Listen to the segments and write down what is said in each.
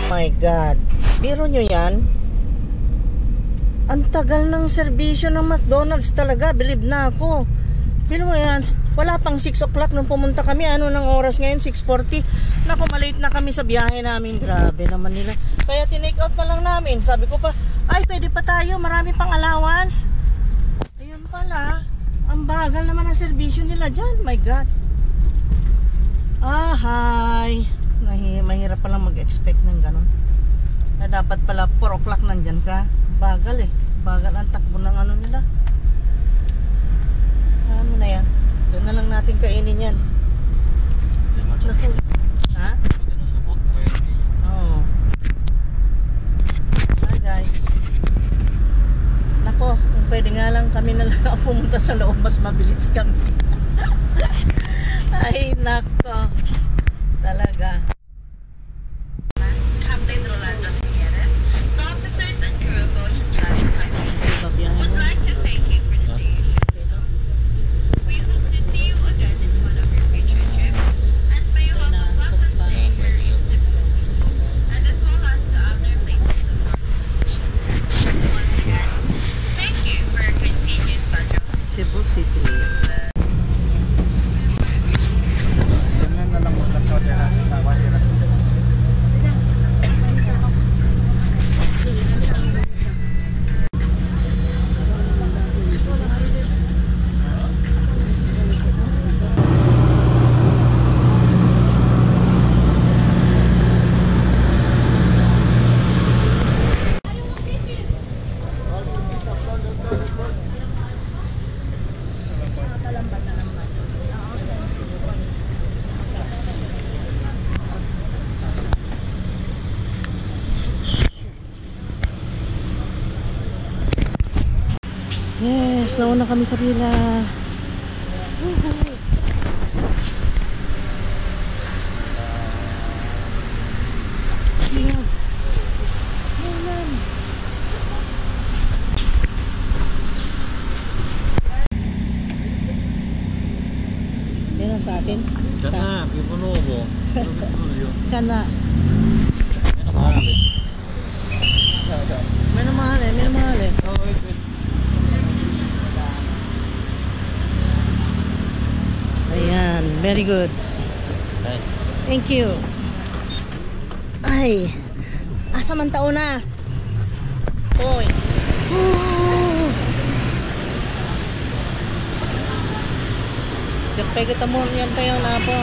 my God. Biro nyo yan? Ang tagal ng serbisyo ng McDonald's talaga. Believe na ako. Biro mo yan. Wala pang 6 o'clock nung pumunta kami. Ano ng oras ngayon? 6:40. Naku, malate na kami sa biyahe namin. Grabe naman nila. Kaya tinake out na lang namin. Sabi ko pa, ay pwede pa tayo. Marami pang allowance. Ayun pala. Ang bagal naman ang serbisyo nila dyan. My God. Hi. Mahirap palang mag-expect ng ganun. Dapat pala 4 o'clock nandyan ka. Bagal eh. Bagal ang takbo ng ano nila. Ano na yan? Doon na lang natin kainin yan. Naku. Ha? Oo. Hi guys. Nako, kung pwede nga lang kami na lang pumunta sa loob, mas mabilis kami. Ay nako. Talaga. Captain Rolando Sigueres, the officers and crew of Ocean Travel would like to thank you for the day. We hope to see you again in one of your future trips, and may you have a pleasant stay here in Cebu City, and as well as to other places of our nation. Once again, thank you for your continuous patrol. Cebu City. Yes, nauna kami sa pila. Ayan. Ayan. Yan ang sa atin. Kana, pipuno ko. Kana. Ano mahal eh? May namahal eh, may namahal eh. Oh, wait. Ayan, very good. Ay. Thank you. Ay, asa man tao na? Hoy. Dapay kita mo yan tayo na po.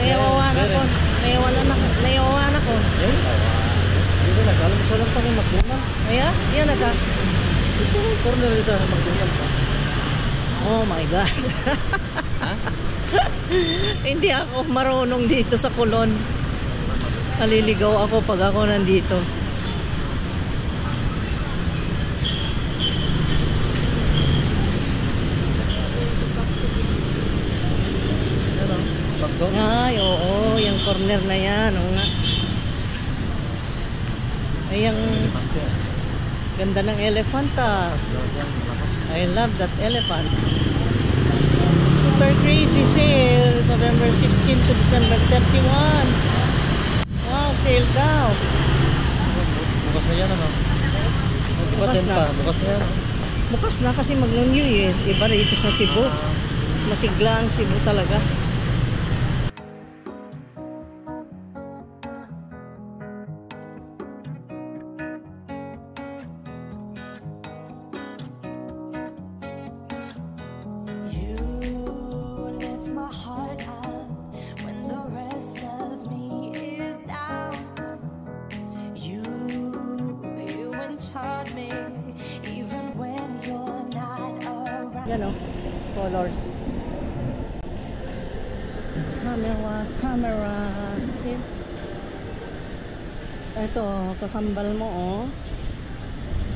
Nayawawan ako. Nayawawan ako. Dito na, alam mo sa lang tayo magdungan. Aya, yan na ta. Ito, corner dito na magdungan pa. Oh my God. Hindi ako marunong dito sa Kulon. Naliligaw ako pag ako nandito. Ay, oo, yung corner na yan. Oo nga. Ay, yung ganda ng elephant ah. I love that elephant. Super crazy sale. November 16 to December 31. Wow, sale daw. Bukas na yan ano? Bukas na. Bukas na yan. Bukas na kasi mag-New Year. Iba rito sa Cebu. Masigla ang Cebu talaga. Yan o, colors. Camera. Ito, kakambal mo oh.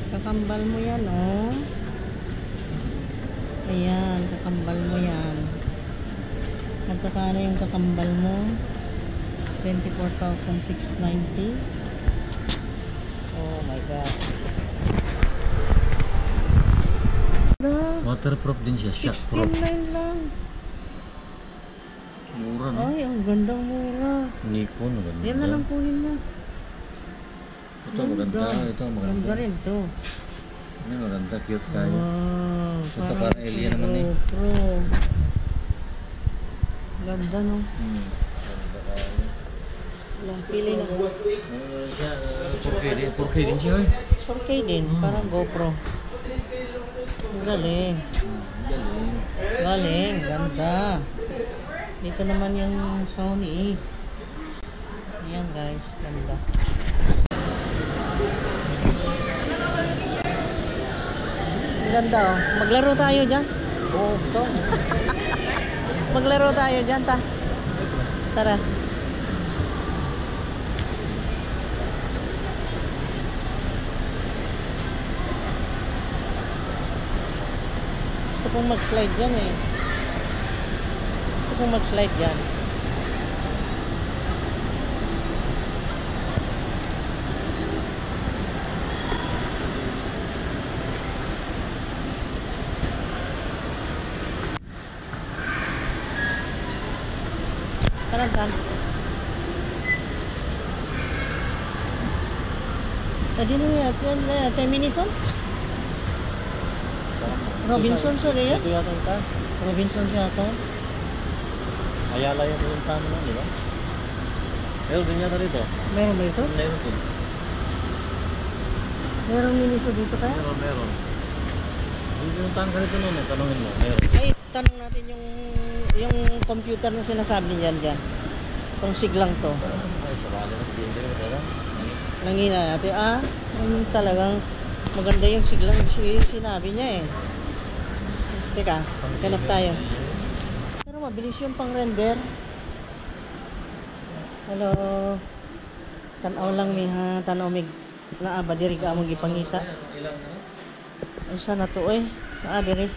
Kakambal mo yan oh. Ayan, kakambal mo yan. Magkakano yung kakambal mo? 24,690. Oh my God. Waterproof din siya, shockproof. 16.9 lang. Mura no? Ay, ang gandang mura. Nikon, maganda. Yan na lang kunin mo. Ito maganda, ito maganda. Ganda rin to. Ini maganda, cute kayo. Wow, Ito parang alien naman eh. Pro. Ganda no. Ganda kayo. Lang pili na. Ano siya? 4K din siya eh. 4K din, parang GoPro. Ang galing. Galing. Galing, ganda. Dito naman yung Sony. Ayan guys, ganda. Ang ganda oh. Maglaro tayo dyan. Oh, ito. Maglaro tayo dyan, ta. Tara. Gusto kong mag-slide dyan eh. Gusto kong mag-slide dyan. Tara dyan. Tadi na yan. 10 minutes on? Robinson sorry ya? Ito yata yung taas. Robinson siya ito. Ayala yung pinuntahan mo, di ba? Meron din yata dito. Meron ba ito? Meron din. Meron miniso dito kaya? Meron. Yung pinuntahan ka dito noon, tanongin mo. Meron. Ay, tanong natin yung computer na sinasabi niyan dyan. Itong siglang to. Ay, sabali na. Hindi ko meron. Nangina natin. Talagang maganda yung siglang sinabi niya eh. Teka, kanap tayo. Pero mabilis yung pang-render. Hello. Tanaw lang mi ha. Tanaw mig. Naaba diri ka among gipangita. Ay sana to eh. Naa diri.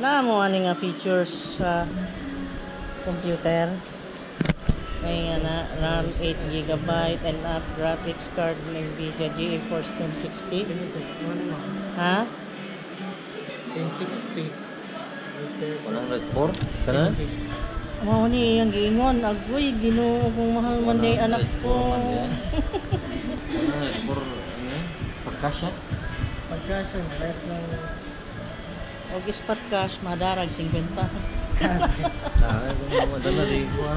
Naa mo ani nga features sa computer. Ay na RAM 8GB and up graphics card NVIDIA GeForce 1060. Ha? 1060. 104? Sana? Mao ni ang giingon agoy Ginoo kung mahal man day anak ko. 104 pagkasya? Pagkasa less ng og spot cash madarag 50. Kung madala di ko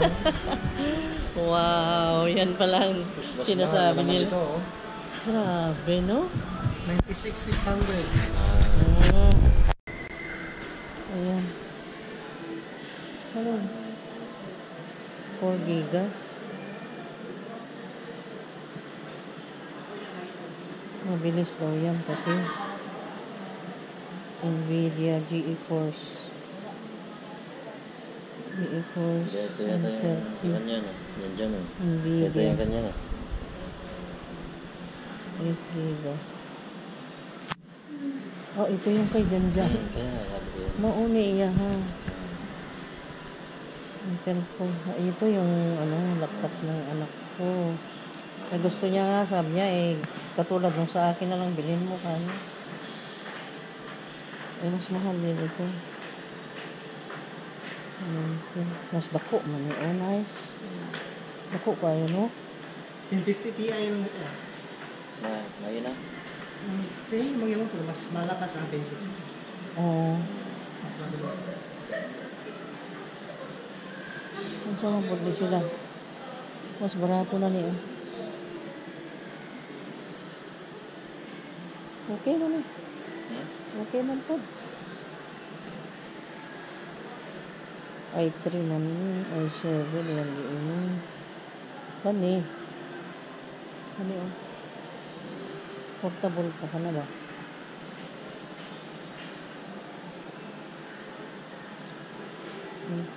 Wow, yan palang sinasabi nila. Grabe no? 96,600. Oh. Ayan. Ano? 4 giga. Mabilis daw yan kasi NVIDIA GeForce 130 Ganyan yan dyan Ito NVIDIA yung ganyan 8 giga. Oh, ito yung kay Janjan. Kaya sabi ko yun. Mauni iya ha. Ang telephone. Ito yung laptop ng anak ko. Eh, gusto niya nga, sabi niya katulad nung sa akin na lang bilhin mo kanya. Mas mahal din ito. Mas dako man eh. Oh, nice. Dako kayo, no? 1050 Ti yung ito. Ngayon na. Sa'yo yung mga pero mas malakas ang 1060. Oo. Mas mabilis. Kung saan mabudli sila. Mas barato na niyo. Okay man eh. Okay man po. i3 man. i7 yan din. Kani. Kani oh. Portable pa ka na ba?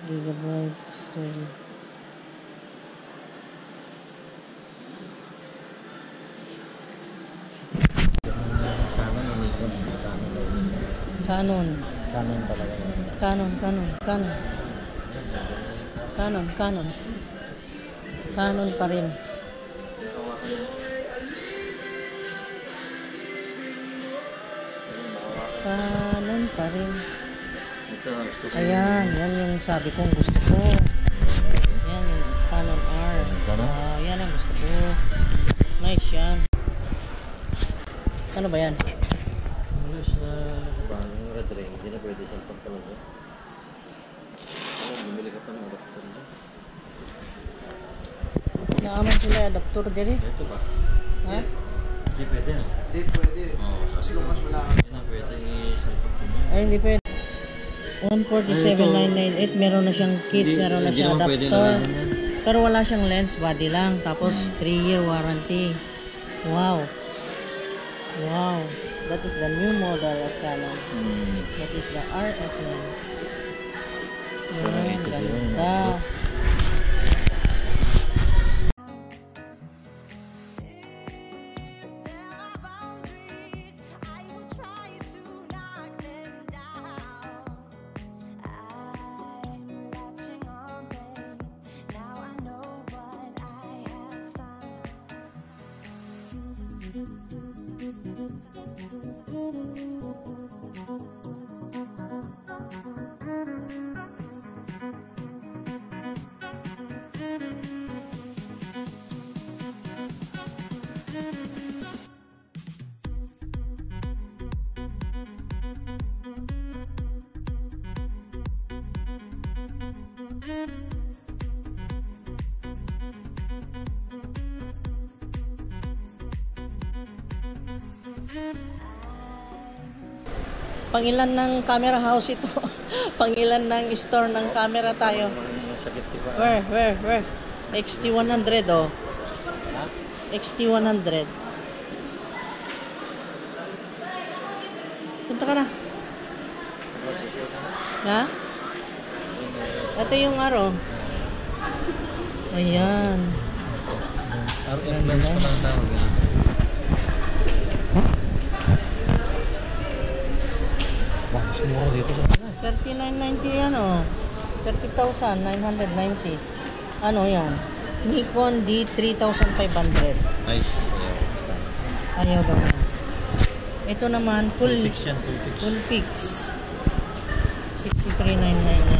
Gigabyte storage. Sana yung Nikon. Canon. Canon talaga. Canon pa rin. Canon pa rin. Ito, gusto ko. Ayan, yan yung sabi kong gusto ko. Yan, yung Canon R. Canon? Yan ang gusto ko. Nice yan. Ano ba yan? English na ano ba? Yung red ring. Hindi na pwede sa pagkalaga. Bumili ka pa ng adapter na. Naaman sila adapter din eh. Ito ba? Ha? Hindi pwede. Hindi pwede. Oo. As long as wala ka. Hindi na pwede i-salpak mo. Ay, hindi pwede. 147,998. Meron na siyang kit, meron na siyang adapter. Pero wala siyang lens, body lang. Tapos 3-year warranty. Wow. Wow. That is the new model of Canon. That is the RF lens. Yan, ganda. Pangilan ng camera house ito? Pangilan ng store ng camera tayo? Sakit di ba? Where? XT100 oh. Ha? XT100. Punta ka na. Ha? Ito yung araw. Ayan. RF lens pa lang tawag yan. Wah, mas mura dito sa kanila. 3990 yan oh. 30,990. Ano yan? Nikon D3500. Nice. Ayaw daw yan. Ito naman full Fix yan, full fix. full pix. 63,999.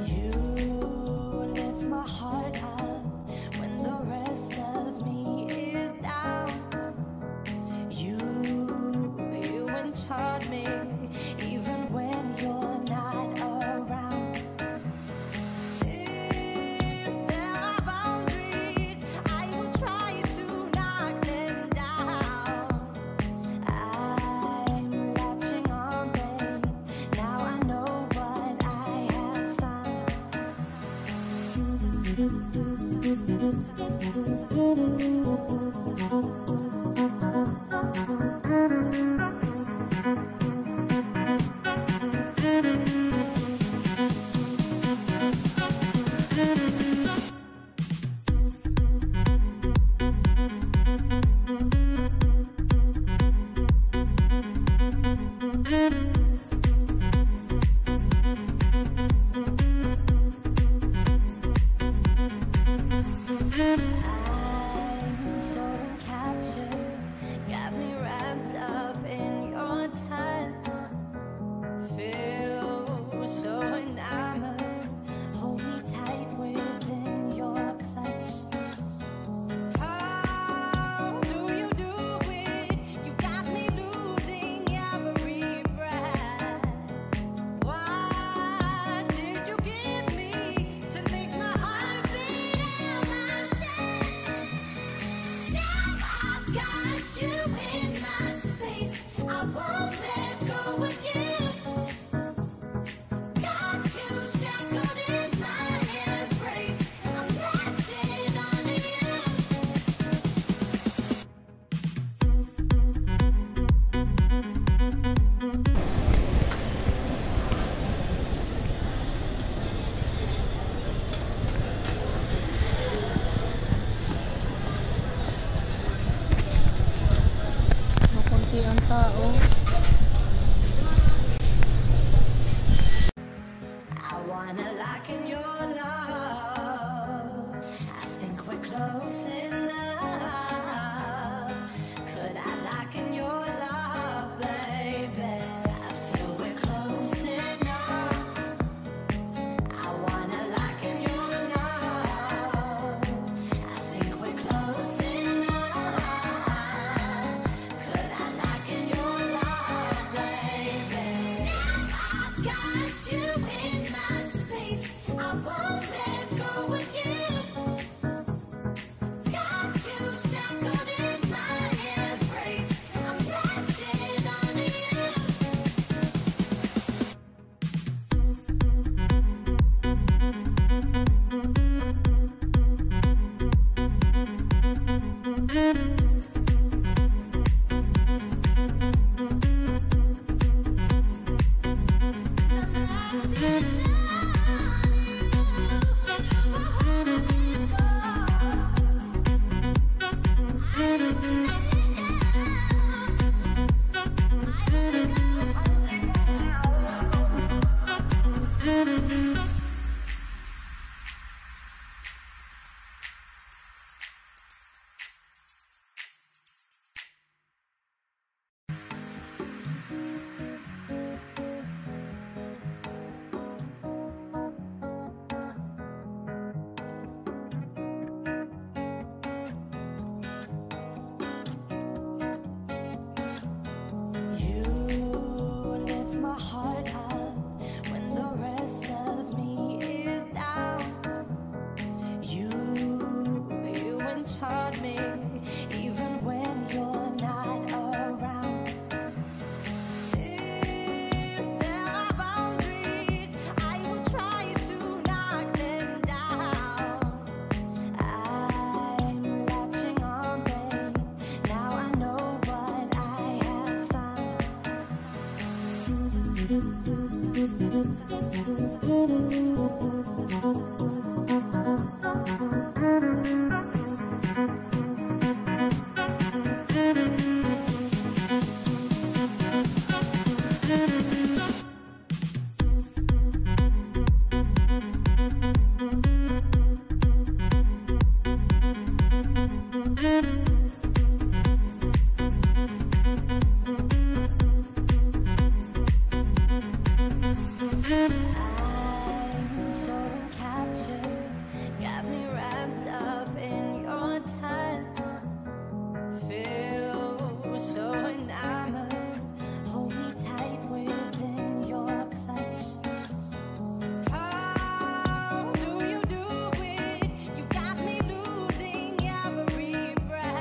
You lift my heart up when the rest of Ang tao. I wanna lock in your love. I think we're close enough. Could I lock in your love, baby? I feel we're close enough. I wanna lock in your love. I think we're close enough. Could I lock in your love, baby? I've got you in my space. I won't let go of you. Got you shackled in my embrace. I'm latching on to you. You lift my heart up when the rest of me is down. You enchant me even when you're not around. If there are boundaries, I will try to knock them down. I'm latching on, babe. Now I know what I have found. I'm so captured, got me wrapped up in your touch. Feel so enamored, hold me tight within your clutch. How do you do it? You got me losing every breath.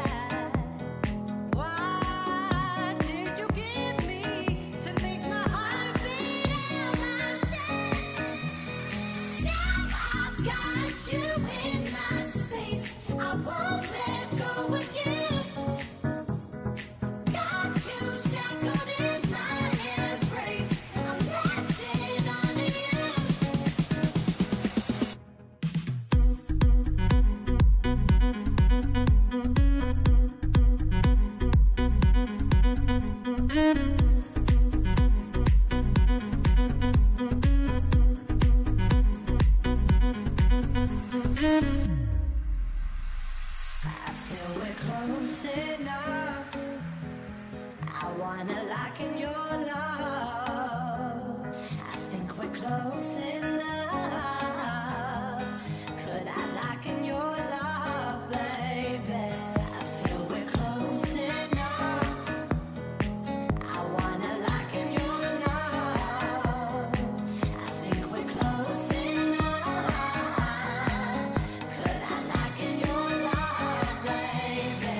close enough. I wanna lock in your love. I think we're close enough. Could I lock in your love, baby? I feel we're close enough. I wanna lock in your love. I think we're close enough. Could I lock in your love, baby?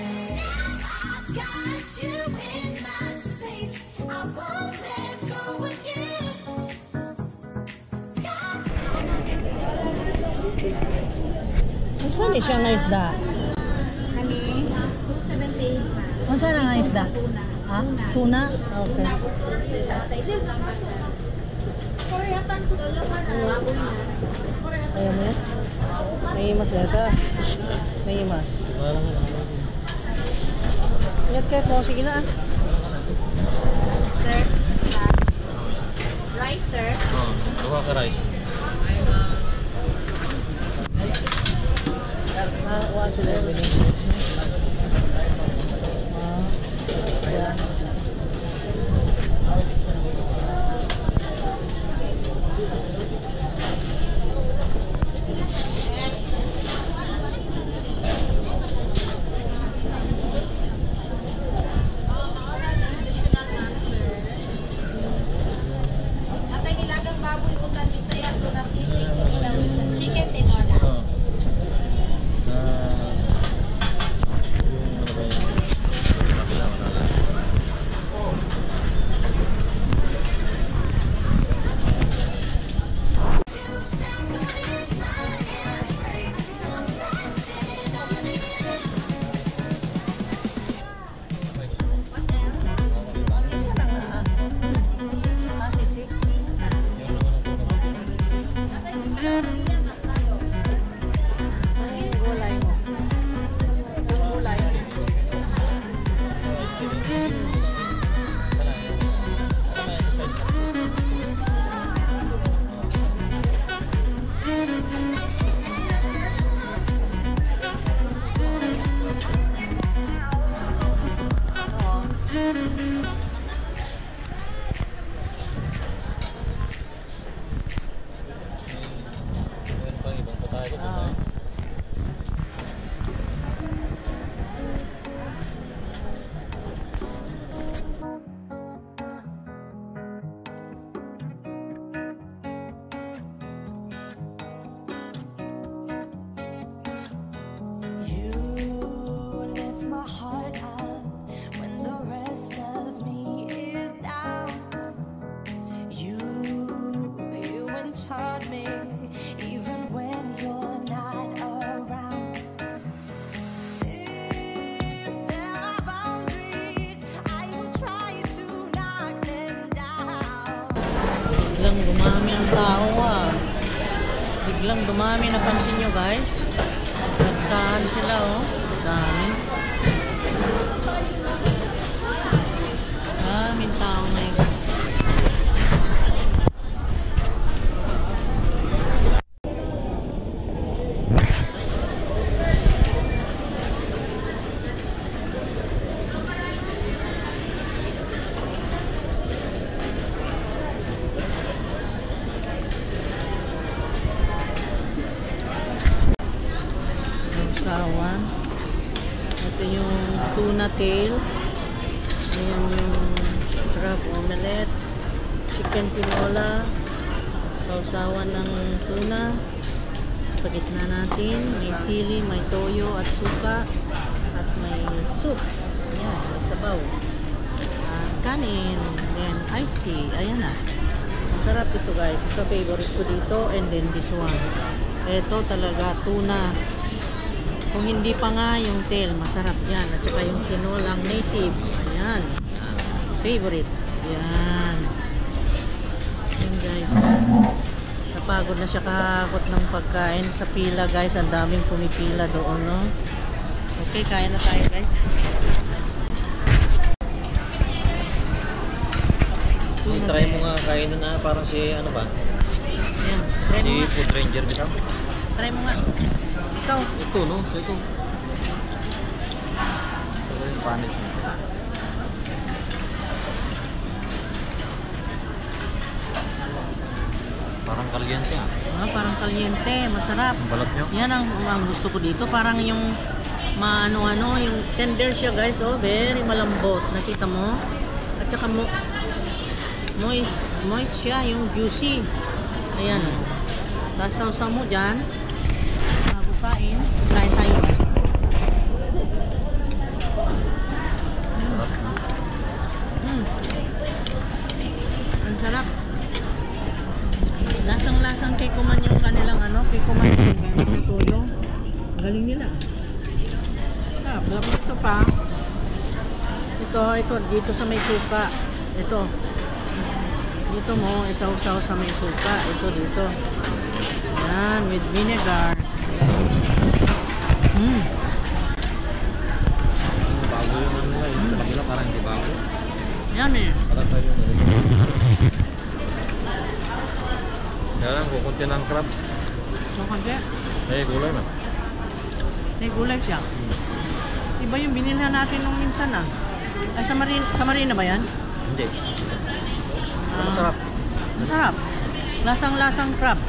I've got you in my space. I won't let go again. Saan siya nga isda? Kani, 278 pa. Saan nga isda? Ha? Tuna? Okay. Ayan mo yan? May imas yata. May imas. Parang Ingat kayo po. Sige na ah. Sir, rice, sir. gawa ka rice. Nakakuha sila yung winning. Ayan. Atay nilagang baboy, utan, bisaya, tuna, sisig, chicken, tinola. Oo. Yung ano ba yun? Kapila, wala lang. Isa lang na ah. Ah, sisig. Yung naman ang tuna. Atay nilagang matlado. Ano yung gulay mo? Yung gulay. Wala yan. Ano ba yan? Size ka? Meron pang ibang patay ko. Ah. You lift my heart up when the rest of me is down. You enchant me even when you're not around. If there are boundaries, I will try to knock them down. Biglang dumami ang tao ah. Biglang dumami, napansin nyo guys? Nagsahan sila oh. Dami. Daming tao ngayon. Sausawan. Ito yung tuna tail. Ayan yung crab omelette. Chicken tinola. Sausawan ng tuna. Pagitna natin. May sili, may toyo at suka. At may soup. Ayan, may sabaw. At kanin. Then iced tea. Ayan na. Masarap ito guys. Ito favorite ko dito. And then this one. Ito talaga tuna. Kung hindi pa nga yung tail, masarap yan. At saka yung tinolang native. Ayan. Favorite. Ayan. Ayan guys. Napagod na siya kakakot ng pagkain sa pila guys. Ang daming pumipila doon, no? Okay, kain na tayo guys. I-try mo nga kainin na parang si ano ba? Ayan. Try mo Si nga. Food Ranger bitaw. Try mo nga. Ikaw. Ito no, so ito. panis niya. Parang kalyente ah. Parang kalyente, masarap. Ang balat nyo. Yan ang gusto ko dito. Parang yung maano-ano, yung tender siya guys. Oh, very malambot. Nakita mo? At saka moist siya, yung juicy. Ayan. Tapos sausaw mo dyan. Bago kain. Try tayo guys. Ang sarap. Lasang-lasang kikuman yung kanilang kikuman yung ganyan tuyo. Galing nila. Sarap ito pa. Ito, dito sa may suka. Ito. Dito mo, isaw-saw sa may suka. Ito dito. Yan, with vinegar. Bago yung ano nila. Yung sa kabila parang hindi bago. Yan eh. Parang tayo yung kaya lang, kukunti ng crab. So, kasi, Gulay na. may gulay siya. Iba yung binilhan natin nung minsan ah. Ay, sa Marina ba yan? Hindi. Masarap. Masarap. Lasang-lasang crab.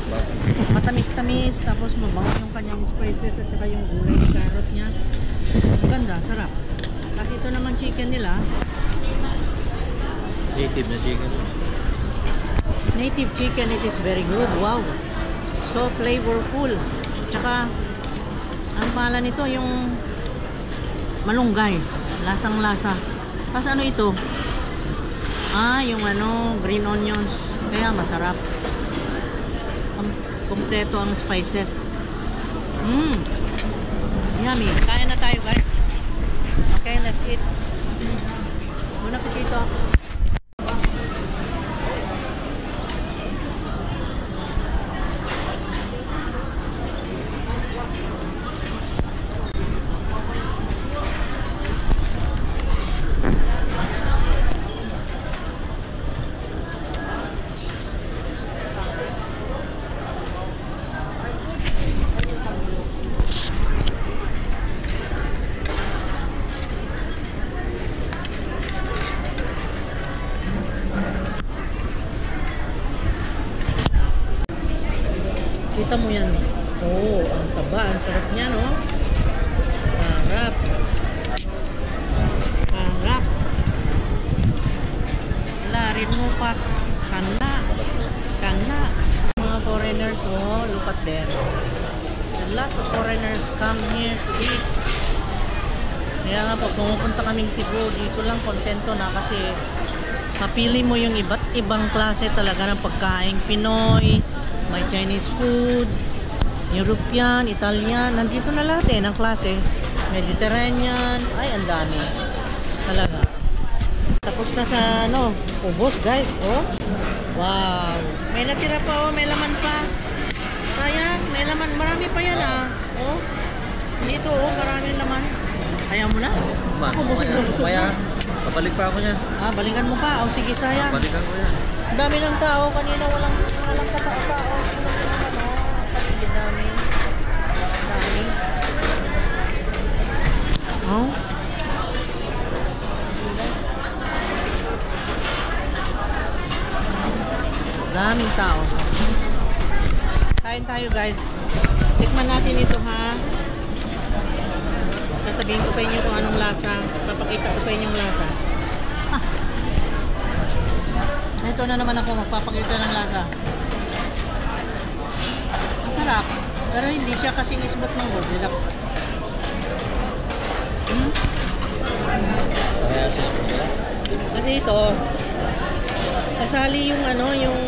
Matamis-tamis, tapos mabango yung kanyang spices at saka yung gulay, carrot niya. Maganda, sarap. Kasi ito naman chicken nila. Native na chicken. Native chicken, it is very good. Wow. So flavorful. Tsaka, ang pala nito, yung malunggay. Lasang-lasa. Tapos ano ito? Yung green onions. Kaya masarap. Kompleto ang spices. Yummy. Kaya na tayo guys. Okay, let's eat. Muna po dito. Kita mo yan. Oh, ang taba. Ang sarap niya, no? Sarap. Sarap. Larin mo pa. Kana. Kana. Mga foreigners, oh, look at them. A lot of foreigners come here to eat. Kaya nga pag pumupunta kaming Cebu, dito lang kontento na kasi mapili mo yung iba't ibang klase talaga ng pagkain. Pinoy, may Chinese food, European, Italian, nandito na lahat ng klase. Mediterranean, ay ang dami. Talaga. Tapos na sa ubos guys, oh. Wow. May natira pa, oh, may laman pa. Sayang, may laman, marami pa yan ah. Oh. Dito, oh, maraming laman. Ayaw mo na? Ako, busog na, busog na. Babalik pa ako niyan. Balikan mo pa. O sige, sayang. Balikan ko yan. Ang dami ng tao. Kanina walang katao-tao. Paligid namin. Dami. Oh. Daming tao. Kain tayo guys. Tikman natin ito ha. Sasabihin ko sa inyo kung anong lasa. Papakita ko sa inyo yung lasa. Ito na naman ako magpapakita ng lasa. Masarap. Pero hindi siya kasing isbot ng Goldilocks. Kasi ito, kasali yung yung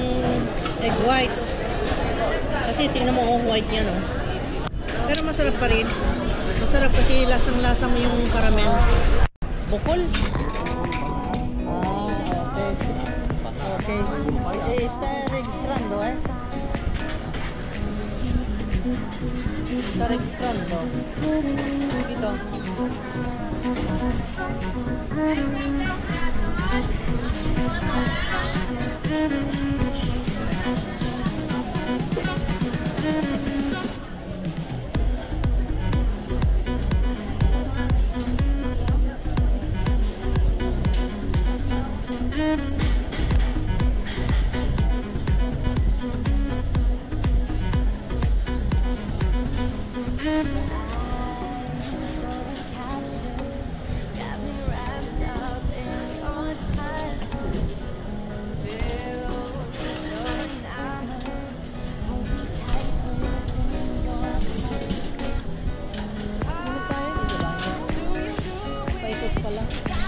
egg whites. Kasi tingnan mo, white niya, no? Pero masarap pa rin. Masarap kasi lasang-lasa mo yung caramel. Bukol. Okay. Okay. Está registrando, Está registrando. Ito. Got me wrapped up in your touch. Feel so enamored. Hold me tight within your touch. Ano tayo? Diba? Do you do it? Paikot pala.